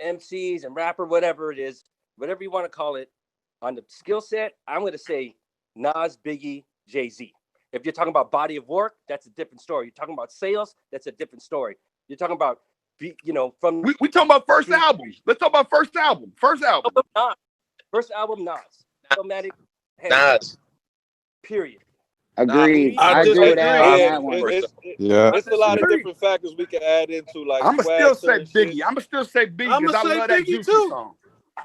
MCs and rapper, whatever it is, whatever you want to call it, on the skill set, I'm going to say Nas, Biggie, Jay-Z. If you're talking about body of work, that's a different story. You're talking about sales, that's a different story. You're talking about, from... We talking about first album. Let's talk about first album. First album. First album, Nas. Illmatic, Nas. Period. Agreed. I agree with that one. There's a lot of different factors we can add into. Like, I'm gonna still say Biggie. I'm gonna still say Biggie because I love that Juicy song.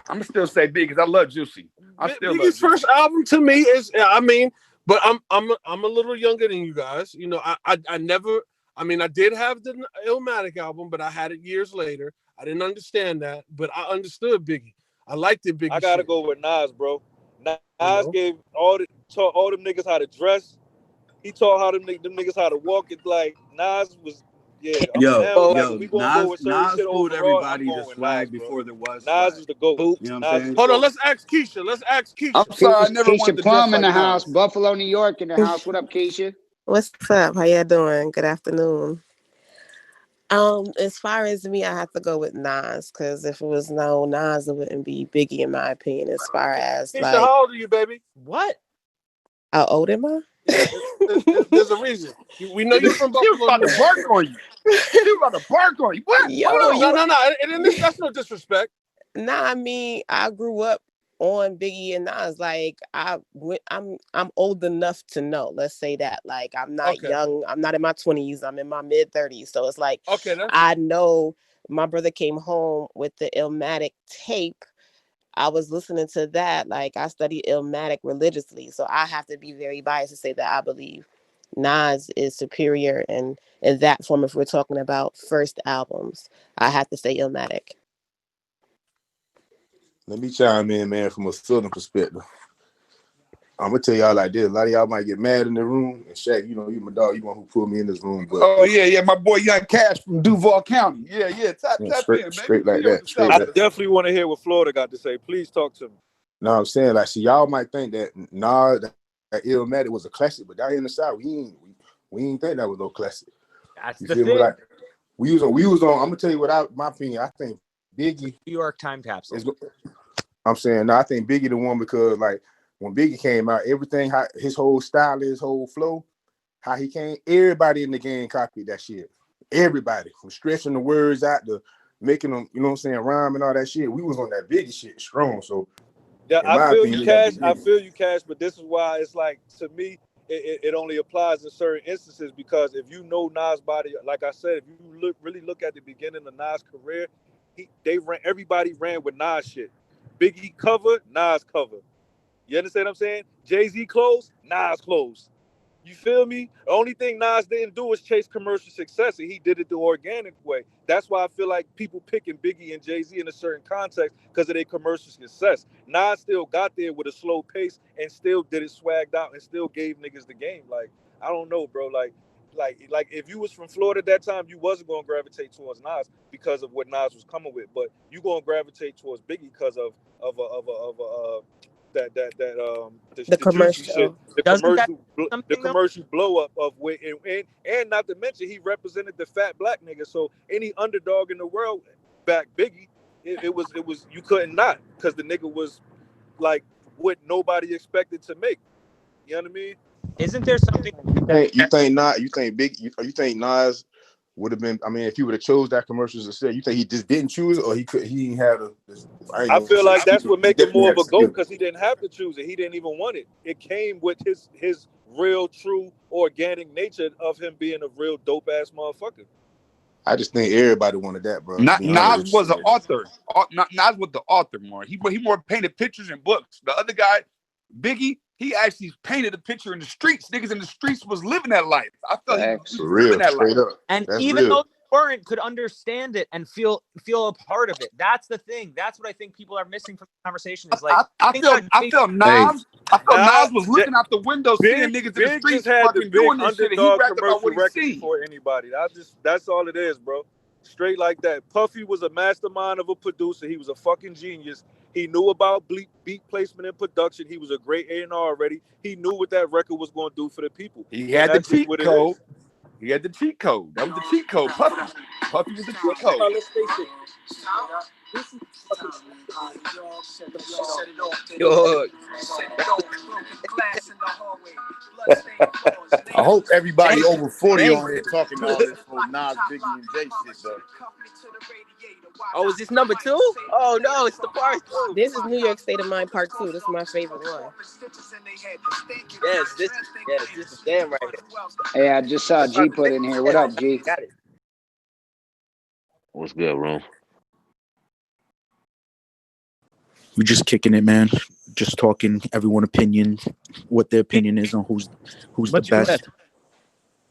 I'm gonna still say Biggie because I love Juicy. Biggie's first album to me is, but I'm a little younger than you guys. You know, I did have the Illmatic album, but I had it years later. I didn't understand that, but I understood Biggie. I liked it. Biggie. I gotta go with Nas, bro. Nas gave taught all them niggas how to dress. He taught how them niggas how to walk. It's like Nas was, Nas pulled everybody to swag before there was. Nas is the GOAT. You know what I'm saying? Hold on, let's ask Keisha. I'm sorry, I never Keisha Plum in the house, Buffalo, New York in the house. What up, Keisha? What's up? How y'all doing? Good afternoon. As far as me, I have to go with Nas, because if it was no Nas, it wouldn't be Biggie, in my opinion. As far as Keisha, how old are you, baby? What? How old am I? There's a reason. We know you're from Buffalo. She was about to bark on you. She was about to bark on you. What? No. And that's no disrespect. Nah, I grew up on Biggie and Nas. Like, I'm old enough to know. Let's say that. Like, I'm not young. I'm not in my 20s. I'm in my mid 30s. So it's like, I know my brother came home with the Illmatic tape. I was listening to that. Like, I studied Illmatic religiously, so I have to be very biased to say that I believe Nas is superior in that form. If we're talking about first albums, I have to say Illmatic. Let me chime in, man, from a Southern perspective. I'm gonna tell y'all like this. A lot of y'all might get mad in the room. And Shaq, you my dog. You one who pulled me in this room. But my boy Young Cash from Duval County. Tap in, baby. Straight like that. I definitely want to hear what Florida got to say. Please talk to me. No, I'm saying, like, see, y'all might think that that Illmatic was a classic, but down here in the South, we ain't think that was no classic. That's the thing. Like, we was on. I'm gonna tell you what my opinion. I think Biggie. New York time capsule. I'm saying, no, I think Biggie the one because, like, when Biggie came out, everything, his whole style, his whole flow, how he came, everybody in the game copied that shit. Everybody, from stretching the words out to making them, you know what I'm saying, rhyme and all that shit. We was on that Biggie shit strong. So, yeah, I feel you, Cash. But this is why it's like, to me, it only applies in certain instances, because if you know Nas' body, like I said, if you really look at the beginning of Nas' career, everybody ran with Nas shit. Biggie cover, Nas cover. You understand what I'm saying? Jay-Z clothes, Nas clothes. You feel me? The only thing Nas didn't do was chase commercial success, and he did it the organic way. That's why I feel like people picking Biggie and Jay-Z in a certain context because of their commercial success. Nas still got there with a slow pace and still did it swagged out and still gave niggas the game. Like, I don't know, bro. Like if you was from Florida at that time, you wasn't going to gravitate towards Nas because of what Nas was coming with, but you going to gravitate towards Biggie because of the commercial the commercial blow up of where, and not to mention he represented the fat black nigga. So any underdog in the world back Biggie, it was you couldn't not, because the nigga was like what nobody expected to make. You know what I mean? Isn't there something you think Nas would have been, I mean, if he would have chose that commercial instead, you think he just didn't choose it, or he didn't have I feel like that's what makes him more of a GOAT, because he didn't have to choose it. He didn't even want it. It came with his real, true, organic nature of him being a real dope ass motherfucker. I just think everybody wanted that, bro. Nas was an author. Nas was the author more. He more painted pictures and books. The other guy, Biggie, he actually painted a picture in the streets. Niggas in the streets was living that life. I felt he was living that life. And even though they weren't, could understand it and feel a part of it. That's the thing. That's what I think people are missing from the conversation. Is like I felt Nas was looking out the window, seeing niggas in the streets fucking doing this shit, and he rapped about what he seen. For anybody, that's all it is, bro. Straight like that. Puffy was a mastermind of a producer. He was a fucking genius. He knew about beat placement and production. He was a great A&R already. He knew what that record was going to do for the people. He had the cheat code. He had the cheat code. That was the cheat code. Puffy was the cheat code. Let's face it. Yo. I hope everybody Dang. over 40 Dang. on here talking all this whole Nas, Biggie, and Jay shit, though. Oh, is this number 2? Oh no, it's the part 2. This is New York State of Mind Part 2. This is my favorite one. Yes, this is damn right here. Hey, I just saw G put in here. What up, G? Got it. What's good, Room? We just kicking it, man. Just talking. Everyone opinion, what their opinion is on who's the best.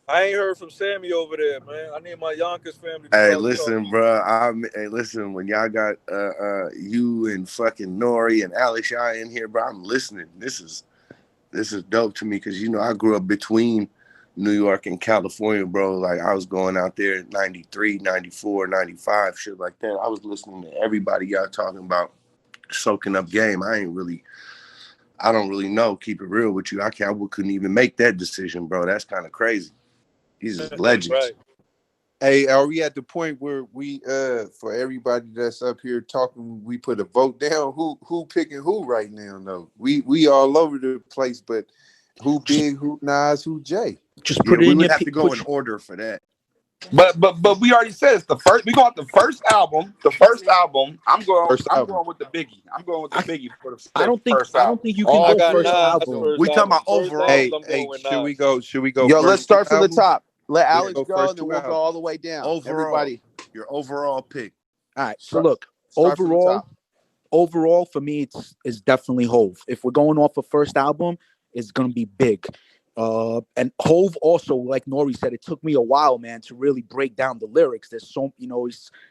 I ain't heard from Sammy over there, man. I need my Yonkers family. Hey, listen, bro. Hey, listen. When y'all got you and fucking NORE and Alex y'all in here, bro, I'm listening. This is dope to me because I grew up between New York and California, bro. Like I was going out there in 93, 94, 95, shit like that. I was listening to everybody y'all talking about soaking up game. I don't really know. Keep it real with you. I couldn't even make that decision, bro. That's kind of crazy. These are legends. Right. Hey, are we at the point where we for everybody that's up here talking, we put a vote down? Who picking who right now? No, we all over the place, but who Big, who Nas, who Jay? Just put it we in would your have to go in order for that. But we already said it's the first. We going with the first album. The first album. I'm going with the Biggie. I'm going with the Biggie for the I don't think you can I go got first Nas album. first We talking about album. overall. Hey, I'm going with should Nas. we go? Should we go? Yo, first let's start from the album? top. Let We'll Alex go go, first and then two we'll go albums. all the way down. Overall, Everybody, your overall pick. All right. So look, start from the top. overall for me, it's definitely Hove. If we're going off of first album, it's gonna be Big. And Hove also, like NORE said, it took me a while, man, to really break down the lyrics. There's so,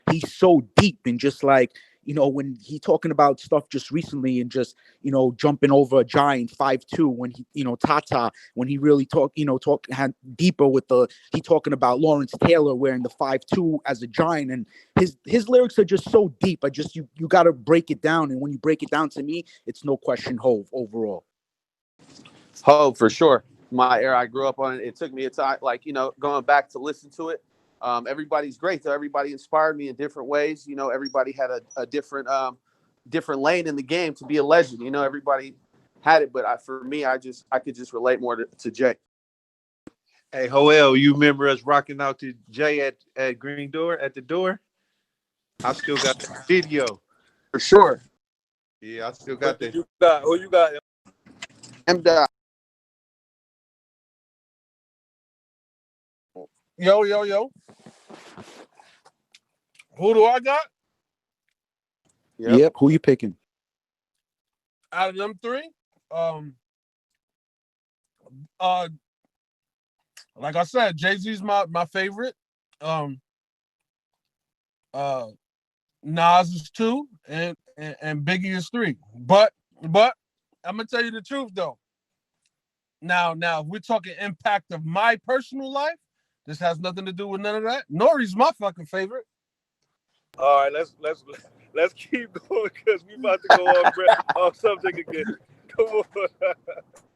he's so deep, and just like, when he talking about stuff just recently and just, jumping over a giant 5'2", when he, Tata, when he really had deeper with he talking about Lawrence Taylor wearing the 5'2" as a giant, and his lyrics are just so deep. You got to break it down. And when you break it down, to me, it's no question Hove overall. Hove for sure. My era, I grew up on it. It took me a time, going back to listen to it. Everybody's great, though. Everybody inspired me in different ways. Everybody had a different lane in the game to be a legend. Everybody had it, but for me, I could just relate more to Jay. Hey, Hoel, you remember us rocking out to Jay at Green Door at the door? I still got that video. For sure. Yeah, I still got that. Who you got? M-Dot. Yo. Who do I got? Yep. Who you picking? Out of them three? Like I said, Jay-Z's my favorite. Nas is 2, and Biggie is 3. But I'm gonna tell you the truth though. Now if we're talking impact of my personal life, this has nothing to do with none of that. NORE's my fucking favorite. All right, let's keep going because we about to go off subject again. Come on.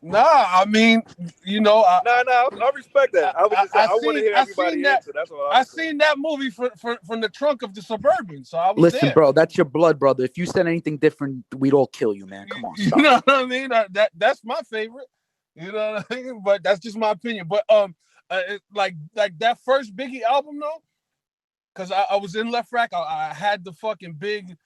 Nah, I mean, I respect that. I want to hear everybody answer. That's all I seen that movie from the trunk of the Suburban, so I was Listen, there. bro, that's your blood brother. If you said anything different, we'd all kill you, man. Come on, stop. You know what I mean? That's my favorite. You know what I mean? But that's just my opinion. But like that first Biggie album though, because I was in Left Rack. I had the fucking big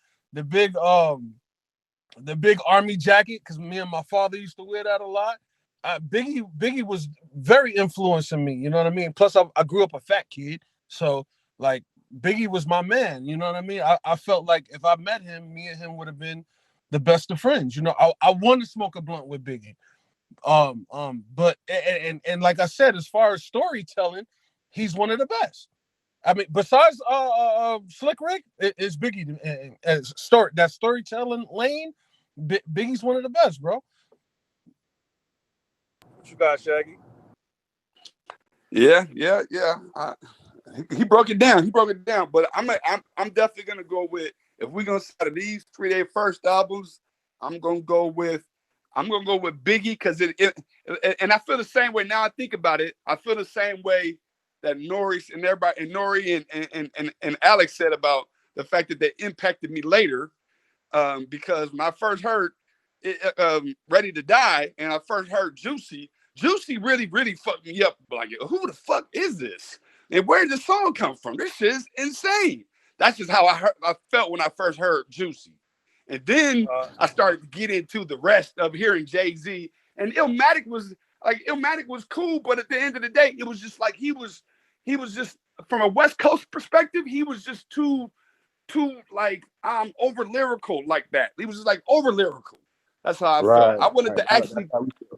army jacket because me and my father used to wear that a lot. Biggie was very influencing me. You know what I mean? Plus, I grew up a fat kid, so like Biggie was my man. You know what I mean? I felt like if I met him, me and him would have been the best of friends. I want to smoke a blunt with Biggie. But and like I said, as far as storytelling, he's one of the best. I mean, besides Slick Rick, is Biggie as storytelling lane. Biggie's one of the best, bro. What you got, Shaggy? Yeah. He broke it down. But I'm definitely gonna go with, if we're gonna start these 3-day first albums, I'm gonna go with Biggie because and I feel the same way now. I think about it. I feel the same way that NORE and everybody and NORE and Alex said about the fact that they impacted me later. Because when I first heard Ready to Die and I first heard Juicy really, really fucked me up. Like, who the fuck is this? And where did this song come from? This shit is insane. That's just how I felt when I first heard Juicy. And then I started to get into the rest of hearing Jay-Z. And Illmatic was cool, but at the end of the day, it was just like he was just, from a West Coast perspective, he was just too like over lyrical like that. He was just like over lyrical. That's how I felt. I wanted to actually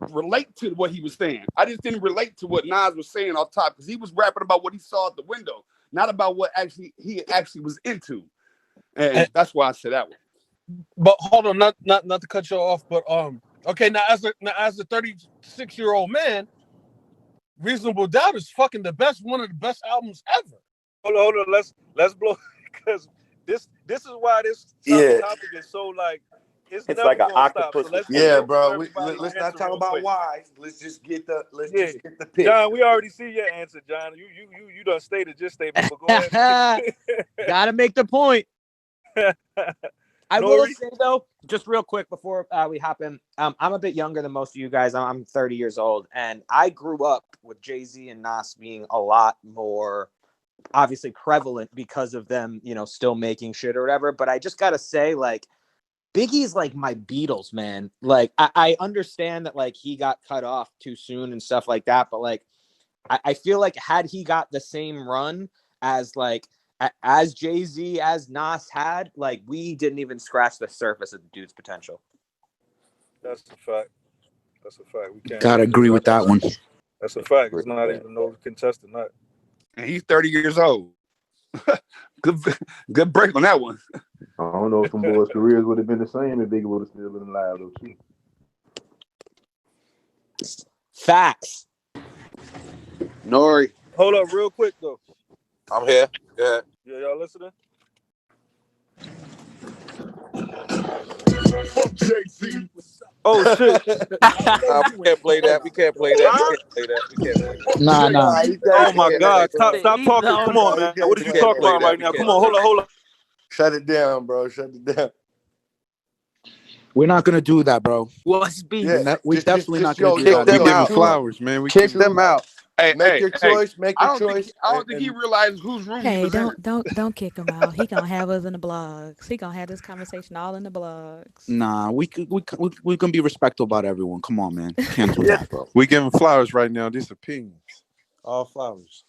relate to what he was saying. I just didn't relate to what Nas was saying off top, because he was rapping about what he saw at the window, not about what he actually was into. And that's why I said that one. But hold on, not to cut you off, but okay, now as a 36-year-old man, Reasonable Doubt is fucking one of the best albums ever. Hold on, let's blow, because this is why this topic is so like it's never like an octopus. So bro. Let's not talk about why. Let's just get the pitch. John, we already see your answer, John. You done stated your statement, but go ahead. Gotta make the point. I Nori? will say though, just real quick before we hop in, I'm a bit younger than most of you guys. I'm 30 years old, and I grew up with Jay-Z and Nas being a lot more obviously prevalent because of them, still making shit or whatever. But I just gotta say, like, Biggie's like my Beatles, man. Like, I understand that like he got cut off too soon and stuff like that, but like I feel like had he got the same run as Jay-Z, as Nas had, like, we didn't even scratch the surface of the dude's potential. That's a fact. We can't gotta agree with that one. That's a fact. It's not even no contested, not. And he's 30 years old. Good break on that one. I don't know if them boys' careers would have been the same if Biggie would have still been alive, though, too. Facts. Nori. Hold up real quick, though. I'm here. Yeah. Yeah, y'all listening? Oh shit! We can't play that. We can't play that. Nah. Oh my God! Stop talking. Come on, man. What are you talking about right now? Come on, hold on. Shut it down, bro. Shut it down. We're not gonna do that, bro. What's beef? We're definitely not gonna do Kick that. them out. Flowers, man. We Kick them out. Make your choice. Make your choice. I don't think he realized whose room he was in. Don't kick him out. He gonna have us in the blogs. He gonna have this conversation all in the blogs. Nah, we gonna be respectful about everyone. Come on, man. Can't do that, bro. We giving flowers right now. These opinions. All flowers.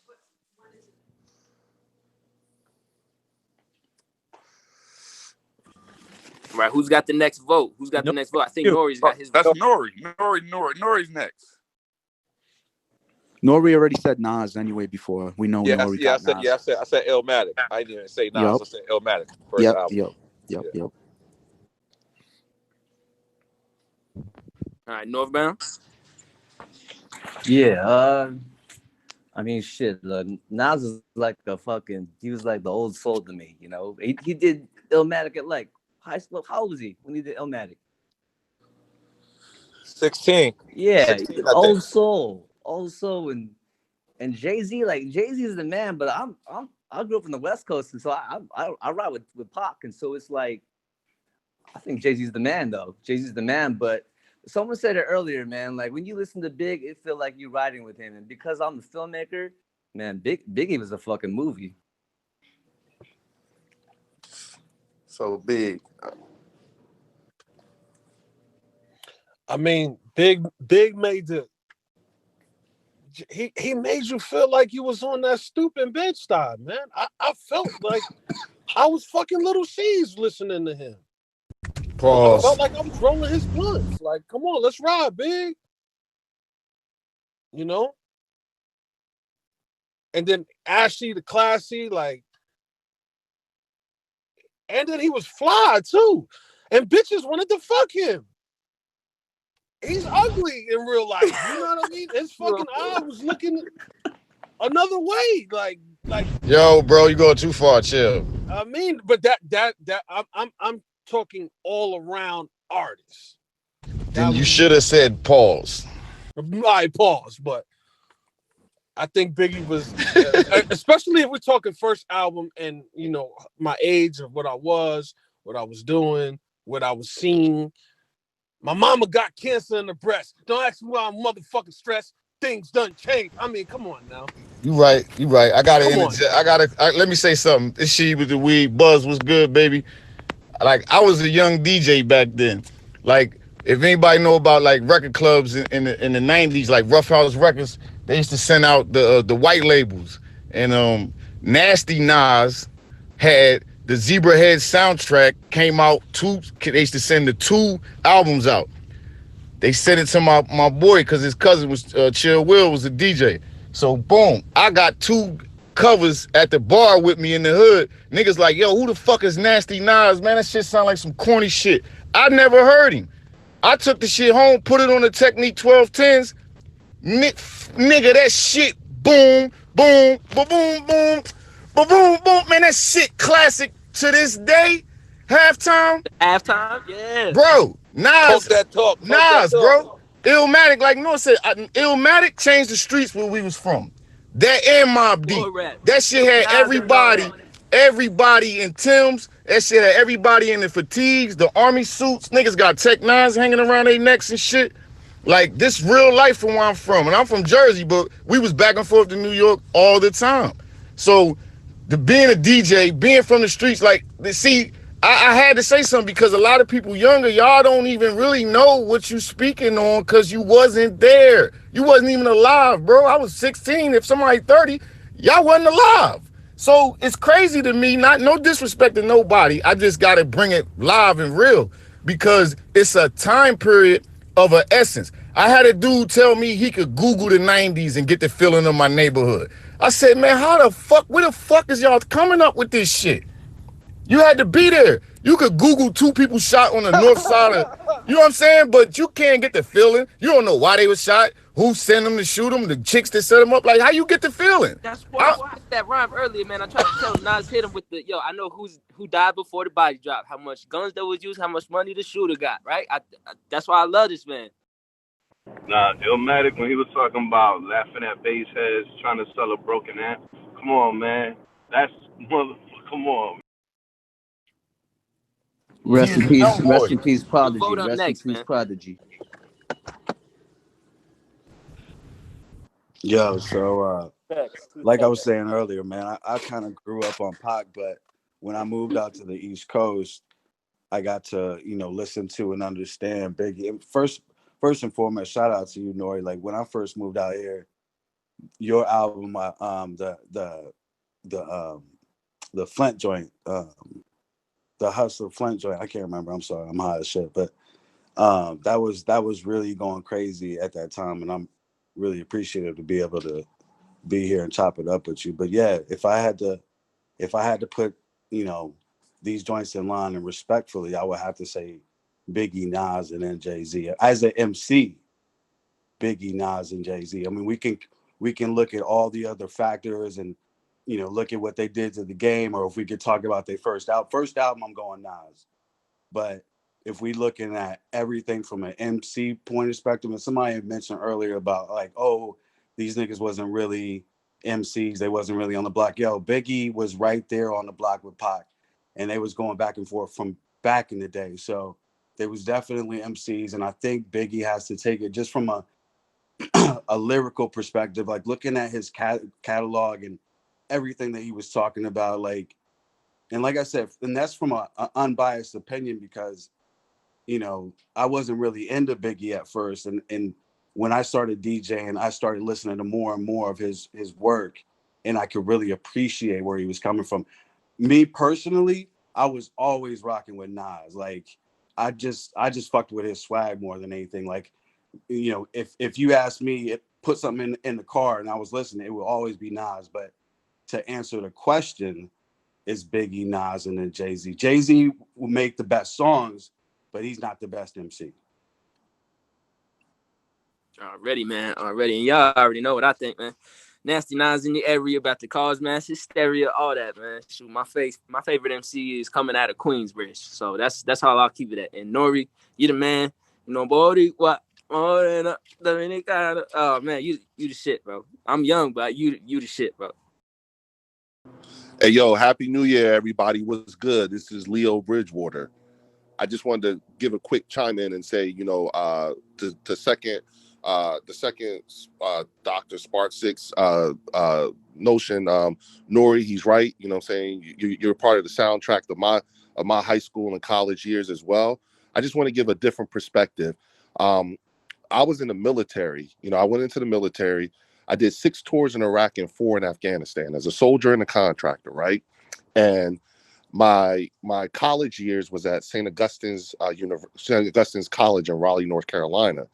Right, who's got the next vote? The next vote? I think Nori's got his vote. That's Nori's next. Nori already said Nas anyway before. We know Nori got Nas. I said Illmatic. I didn't even say Nas. I said Illmatic. First album. Yep. All right, Northbound. Yeah, I mean, shit. Look, Nas is like he was like the old soul to me. He did Illmatic at like high school. How old was he when he did Illmatic? 16. Yeah, 16, old soul, and Jay-Z. Like, Jay-Z is the man, but I grew up in the West Coast, and so I ride with Pac, and so it's like I think Jay-Z's the man, though. Jay-Z's the man, but someone said it earlier, man. Like, when you listen to Big, it feel like you're riding with him, and because I'm the filmmaker, man, Biggie was a fucking movie. So Big. I mean, Big made he made you feel like you was on that stupid Bed-Stuy, man. I felt like I was fucking Little C's listening to him. Pause. I felt like I was rolling his blunts. Like, come on, let's ride, Big. And then Ashy, the classy, like, and then he was fly too, and bitches wanted to fuck him. He's ugly in real life. You know what I mean? His fucking eye was looking another way. Like. Yo, bro, you going too far. Chill. I mean, but that I'm talking all around artists. Then you should have said pause. I pause, but I think Biggie was, especially if we're talking first album and, you know, my age of what I was doing, what I was seeing. My mama got cancer in the breast. Don't ask me why I'm motherfucking stressed. Things done changed. I mean, come on now. You right. I gotta interject. Let me say something. This shit with the weed buzz was good, baby. Like, I was a young DJ back then. Like, if anybody know about like record clubs in the 90s, like Rough House Records, they used to send out the white labels. And Nasty Nas had the Zebra Head soundtrack came out they used to send the 2 albums out. They sent it to my boy because his cousin was Chill Will was a DJ. So boom, I got 2 covers at the bar with me in the hood. Niggas like, yo, who the fuck is Nasty Nas? Man, that shit sound like some corny shit. I never heard him. I took the shit home, put it on the Technique 1210s. Nigga, that shit, boom, boom, boom, boom, boom, boom, boom, boom. Man, that shit classic to this day. Halftime, yeah. Bro, Nas, talk, bro. Illmatic, like Noah said, Illmatic changed the streets where we was from. That and Mobb Deep. That shit had everybody in Tim's. That shit had everybody in the fatigues, the army suits. Niggas got Tech 9s hanging around their necks and shit. Like, this real life from where I'm from. And I'm from Jersey, but we was back and forth to New York all the time. So, being a DJ, being from the streets, like, see, I had to say something because a lot of people younger, y'all don't even really know what you speaking on because you wasn't there. You wasn't even alive, bro. I was 16. If somebody 30, y'all wasn't alive. So it's crazy to me, no disrespect to nobody. I just got to bring it live and real because it's a time period of an essence. I had a dude tell me he could Google the 90s and get the feeling of my neighborhood. I said, man, where the fuck is y'all coming up with this shit? You had to be there. You could Google 2 people shot on the north side of, you know what I'm saying? But you can't get the feeling. You don't know why they were shot, who sent them to shoot them, the chicks that set them up. Like, how you get the feeling? That's why I said that rhyme earlier, man. I tried to tell him, Nas hit him with the, I know who died before the body drop, how much guns that was used, how much money the shooter got, right? That's why I love this man. Nah, Illmatic, when he was talking about laughing at bass heads, trying to sell a broken amp, come on, man. That's, come on. Rest in peace, Prodigy. Rest in peace, Prodigy. Yo, so like I was saying earlier, man, I kind of grew up on Pac, but when I moved out to the East Coast, I got to, listen to and understand Biggie. First and foremost, shout out to you, Nori. Like, when I first moved out here, your album, the Flint joint, the Hustler Flint joint, I can't remember. I'm sorry, I'm high as shit, but that was really going crazy at that time, and I'm really appreciative to be able to be here and chop it up with you. But yeah, if I had to put these joints in line, and respectfully, I would have to say Biggie, Nas, and then Jay-Z. As an MC, Biggie, Nas, and Jay-Z. I mean, we can look at all the other factors and look at what they did to the game, or if we could talk about their first album, I'm going Nas. But if we looking at everything from an MC point of perspective, and somebody had mentioned earlier about like, oh, these niggas wasn't really MCs, they wasn't really on the block. Yo, Biggie was right there on the block with Pac, and they was going back and forth from back in the day. So there was definitely MCs, and I think Biggie has to take it just from a lyrical perspective, like looking at his catalog and everything that he was talking about, like, and like I said, and that's from an unbiased opinion because I wasn't really into Biggie at first, and when I started DJing, I started listening to more and more of his work, and I could really appreciate where he was coming from. Me personally, I was always rocking with Nas. Like, I just fucked with his swag more than anything. Like, if you asked me, put something in the car and I was listening, it would always be Nas. But to answer the question, is Biggie, Nas, and then Jay-Z. Jay-Z will make the best songs, but he's not the best MC. Already, man. Already. And y'all already know what I think, man. Nasty Nas in the area about the cause, man. Hysteria, all that, man. Shoot, my favorite MC is coming out of Queensbridge. So that's how I'll keep it at. And Nori, you the man. Bodie, what? Morena Dominicana. Oh man, you the shit, bro. I'm young, but you the shit, bro. Hey, yo, Happy New Year, everybody. What's good? This is Leo Bridgewater. I just wanted to give a quick chime in and say, the second Dr. Spark Six notion, Nori, he's right. You know what I'm saying? You're part of the soundtrack of my high school and college years as well. I just want to give a different perspective. I was in the military. I went into the military. I did 6 tours in Iraq and 4 in Afghanistan as a soldier and a contractor, right? And my college years was at St. Augustine's St. Augustine's College in Raleigh, North Carolina,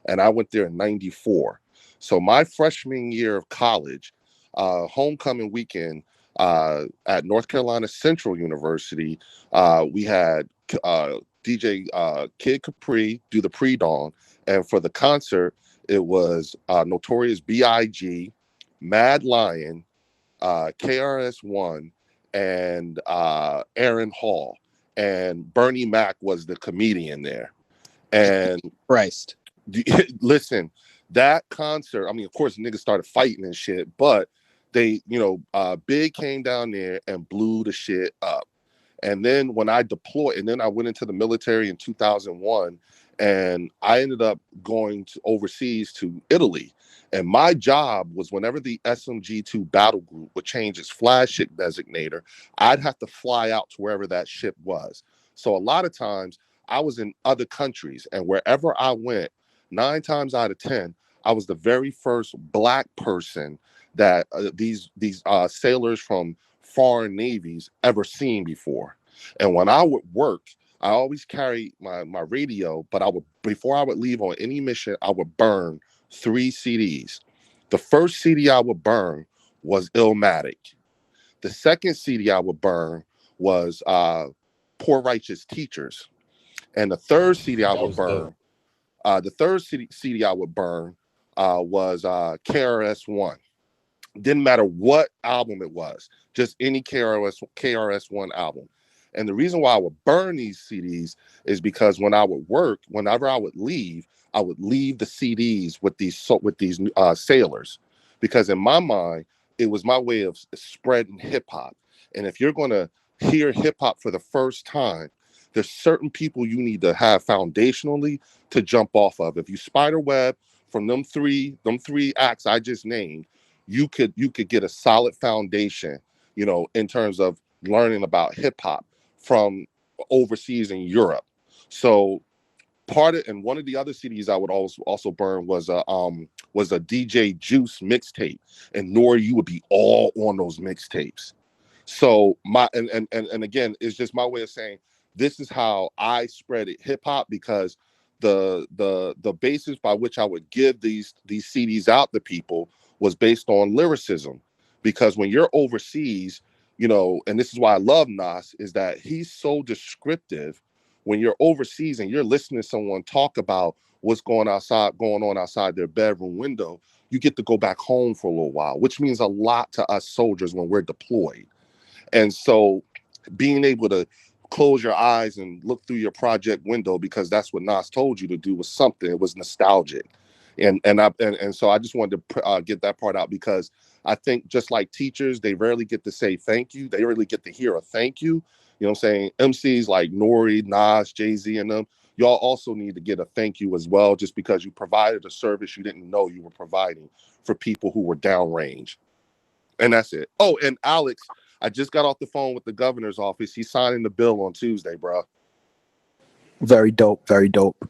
and I went there in '94. So my freshman year of college, homecoming weekend at North Carolina Central University, we had DJ Kid Capri do the pre-dawn, and for the concert, it was Notorious B.I.G., Mad Lion, KRS-One, and Aaron Hall, and Bernie Mac was the comedian there. And Christ, listen, that concert, I mean, of course niggas started fighting and shit, but they, Big came down there and blew the shit up. And then when I deployed, and then I went into the military in 2001, and I ended up going overseas to Italy. And my job was whenever the SMG-2 battle group would change its flagship designator, I'd have to fly out to wherever that ship was. So a lot of times I was in other countries, and wherever I went, 9 times out of 10, I was the very first Black person that these sailors from foreign navies ever seen before. And when I would work, I always carry my radio, but before I would leave on any mission, I would burn 3 CDs. The first CD I would burn was Illmatic. The second CD I would burn was Poor Righteous Teachers. And the third CD I would burn, CD I would burn was KRS-One. Didn't matter what album it was, just any KRS-One album. And the reason why I would burn these CDs is because when I would work, whenever I would leave the CDs with these sailors, because in my mind, it was my way of spreading hip hop. And if you're going to hear hip hop for the first time, there's certain people you need to have foundationally to jump off of. If you spiderweb from them three acts I just named, you could get a solid foundation, in terms of learning about hip hop from overseas in Europe. So and one of the other CDs I would also burn was a DJ Juice mixtape, and NORE, you would be all on those mixtapes. So and again, it's just my way of saying this is how I spread it hip hop, because the basis by which I would give these CDs out to people was based on lyricism. Because when you're overseas, and this is why I love Nas, is that he's so descriptive. When you're overseas and you're listening to someone talk about what's going on outside their bedroom window, you get to go back home for a little while, which means a lot to us soldiers when we're deployed. And so being able to close your eyes and look through your project window, because that's what Nas told you to do, was something. It was nostalgic. And so I just wanted to get that part out, because I think just like teachers, they rarely get to say thank you. They rarely get to hear a thank you. You know what I'm saying? MCs like Nori, Nas, Jay-Z, and them, y'all also need to get a thank you as well, just because you provided a service you didn't know you were providing for people who were downrange. And that's it. Oh, and Alex, I just got off the phone with the governor's office. He's signing the bill on Tuesday, bro. Very dope. Very dope.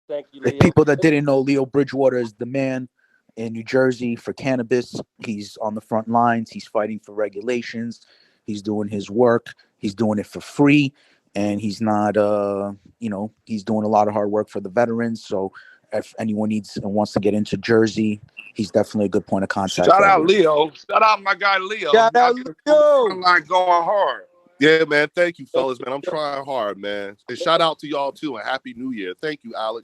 Thank you, If Leo. people that didn't know, Leo Bridgewater is the man in New Jersey for cannabis. He's on the front lines. He's fighting for regulations. He's doing his work. He's doing it for free. And he's not, he's doing a lot of hard work for the veterans. So if anyone needs and wants to get into Jersey, he's definitely a good point of contact. Shout out Leo. Shout out my guy Leo. Shout out Leo. Line going hard. Yeah, man. Thank you, fellas, man. I'm trying hard, man. And shout out to y'all too, and Happy New Year. Thank you, Alex.